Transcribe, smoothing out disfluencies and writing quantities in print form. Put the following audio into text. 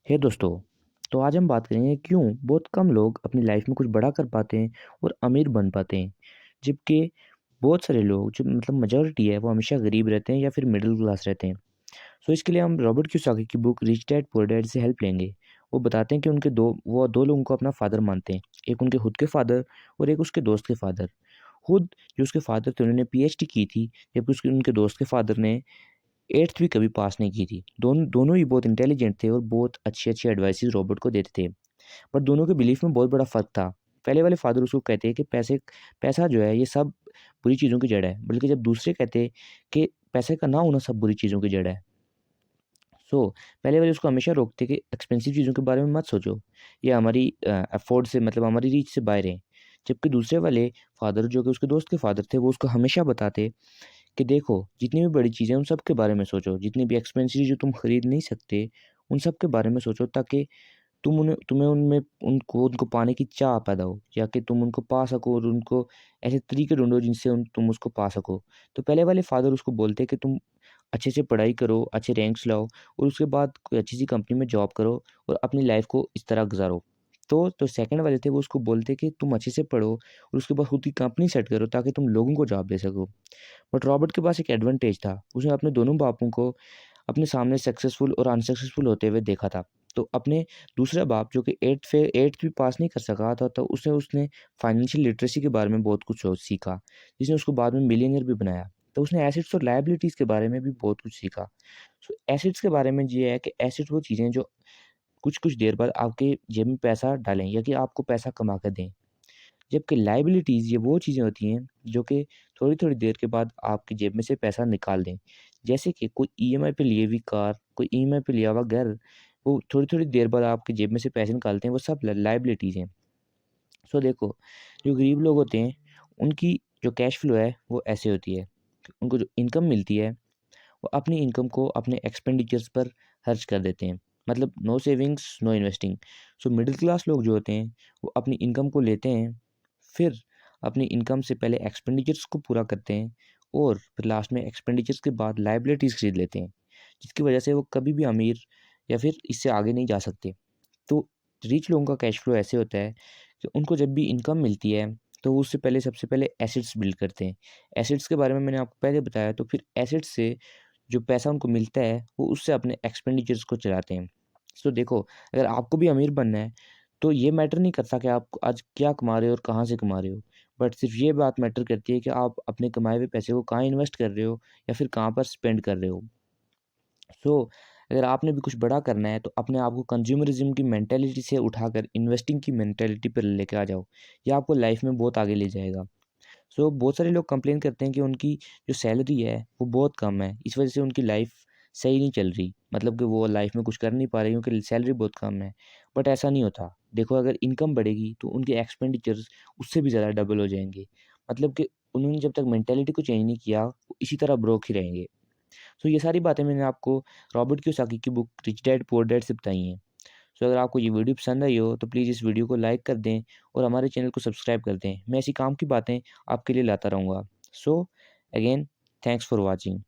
हे दोस्तों। तो आज हम बात करेंगे क्यों बहुत कम लोग अपनी लाइफ में कुछ बड़ा कर पाते हैं और अमीर बन पाते हैं, जबकि बहुत सारे लोग जो मेजोरिटी है वो हमेशा गरीब रहते हैं या फिर मिडिल क्लास रहते हैं। सो इसके लिए हम रॉबर्ट कियोसाकी की book rich dad poor dad से हेल्प लेंगे। वो बताते हैं कि वो दो लोगों को अपना फादर मानते हैं, एक उनके खुद के फादर और एक उसके दोस्त के फादर। खुद जो उसके फादर थे उन्होंने पीएचडी की थी, जबकि उसके उनके दोस्त के फादर ने 8th भी कभी पास नहीं की थी। दोनों दोनों ही बहुत इंटेलिजेंट थे और बहुत अच्छी अच्छी एडवाइसेस रॉबर्ट को देते थे। बट दोनों के बिलीफ में बहुत बड़ा फ़र्क था। पहले वाले फादर उसको कहते हैं कि पैसा जो है ये सब बुरी चीज़ों की जड़ है, बल्कि जब दूसरे कहते हैं कि पैसे का ना होना सब बुरी चीज़ों की जड़ है। पहले वाले उसको हमेशा रोकते कि एक्सपेंसिव चीज़ों के बारे में मत सोचो, ये हमारी अफ़ोर्ड से हमारी रीच से बाहर है। जबकि दूसरे वाले फादर जो कि उसके दोस्त के फादर थे, वो उसको हमेशा बताते कि देखो जितनी भी बड़ी चीज़ें हैं उन सब के बारे में सोचो, जितनी भी एक्सपेंसिव जो तुम खरीद नहीं सकते, उन सब के बारे में सोचो ताकि तुम्हें उनमें उनको उनको पाने की चाह पैदा हो, या कि तुम उनको पा सको और उनको ऐसे तरीके ढूँढो जिनसे तुम उसको पा सको। तो पहले वाले फादर उसको बोलते कि तुम अच्छे से पढ़ाई करो, अच्छे रैंक्स लाओ और उसके बाद कोई अच्छी-सी कंपनी में जॉब करो और अपनी लाइफ़ को इस तरह गुज़ारो। तो सेकंड वाले थे वो उसको बोलते कि तुम अच्छे से पढ़ो और उसके बाद खुद की कंपनी सेट करो ताकि तुम लोगों को जॉब दे सको। बट रॉबर्ट के पास एक एडवांटेज था। उसने अपने दोनों बापों को अपने सामने सक्सेसफुल और अनसक्सेसफुल होते हुए देखा था। तो अपने दूसरा बाप जो कि 8th भी पास नहीं कर सका था, तो उसने उसने फाइनेंशियल लिटरेसी के बारे में बहुत कुछ सीखा, जिसने उसको बाद में मिलियनेयर भी बनाया। तो उसने एसेट्स और लायबिलिटीज़ के बारे में भी बहुत कुछ सीखा। सो एसेट्स के बारे में ये है कि एसेट्स वो चीज़ें हैं जो कुछ-कुछ देर बाद आपके जेब में पैसा डालें या कि आपको पैसा कमा कर दें। जबकि लायबिलिटीज़ ये वो चीज़ें होती हैं जो कि थोड़ी-थोड़ी देर के बाद आपकी जेब में से पैसा निकाल दें। जैसे कि कोई ईएमआई पे लिए हुई कार, कोई ईएमआई पे लिया हुआ घर, वो थोड़ी-थोड़ी देर बाद आपकी जेब में से पैसे निकालते हैं, वो सब ल लायबिलिटीज़ हैं। सो देखो, जो गरीब लोग होते हैं, उनकी जो कैश फ्लो है, वो ऐसे होती है। उनको जो इनकम मिलती है, वो अपनी इनकम को अपने एक्सपेंडिचर्स पर खर्च कर देते हैं। मतलब no savings, no investing. So middle class लोग जो होते हैं, वो अपनी इनकम को लेते हैं, फिर अपनी इनकम से पहले एक्सपेंडिचर्स को पूरा करते हैं और फिर लास्ट में एक्सपेंडिचर्स के बाद लायबिलिटीज़ खरीद लेते हैं, जिसकी वजह से वो कभी भी अमीर या फिर इससे आगे नहीं जा सकते। तो रिच लोगों का कैश फ्लो ऐसे होता है कि उनको जब भी इनकम मिलती है, तो वो उससे पहले सबसे पहले एसेट्स बिल्ड करते हैं। एसेट्स के बारे में मैंने आपको पहले बताया, तो फिर एसेट्स से जो पैसा उनको मिलता है, वो उससे अपने एक्सपेंडिचर्स को चलाते हैं। सो देखो, अगर आपको भी अमीर बनना है, तो ये मैटर नहीं करता कि आप आज क्या कमा रहे हो और कहाँ से कमा रहे हो। बट सिर्फ़ ये बात मैटर करती है कि आप अपने कमाए हुए पैसे को कहाँ इन्वेस्ट कर रहे हो या फिर कहाँ पर स्पेंड कर रहे हो। सो अगर आपने भी कुछ बड़ा करना है, तो अपने आप को कंज़्यूमरिज़्म की मेंटालिटी से उठाकर इन्वेस्टिंग की मेंटालिटी पर लेके आ जाओ। ये आपको लाइफ़ में बहुत आगे ले जाएगा। बहुत सारे लोग कंप्लेन करते हैं कि उनकी जो सैलरी है वो बहुत कम है, इस वजह से उनकी लाइफ सही नहीं चल रही, मतलब कि वो लाइफ में कुछ कर नहीं पा रहे क्योंकि सैलरी बहुत कम है। बट ऐसा नहीं होता। देखो, अगर इनकम बढ़ेगी तो उनके एक्सपेंडिचर्स उससे भी ज़्यादा डबल हो जाएंगे। मतलब कि उन्होंने जब तक मेंटेलिटी को चेंज नहीं किया, वो इसी तरह ब्रोक ही रहेंगे। ये सारी बातें मैंने आपको रॉबर्ट कियोसाकी की book rich dad poor dad से बताई हैं। अगर आपको ये वीडियो पसंद आई हो तो प्लीज़ इस वीडियो को लाइक कर दें और हमारे चैनल को सब्सक्राइब कर दें। मैं ऐसी काम की बातें आपके लिए लाता रहूँगा। So again, thanks for watching.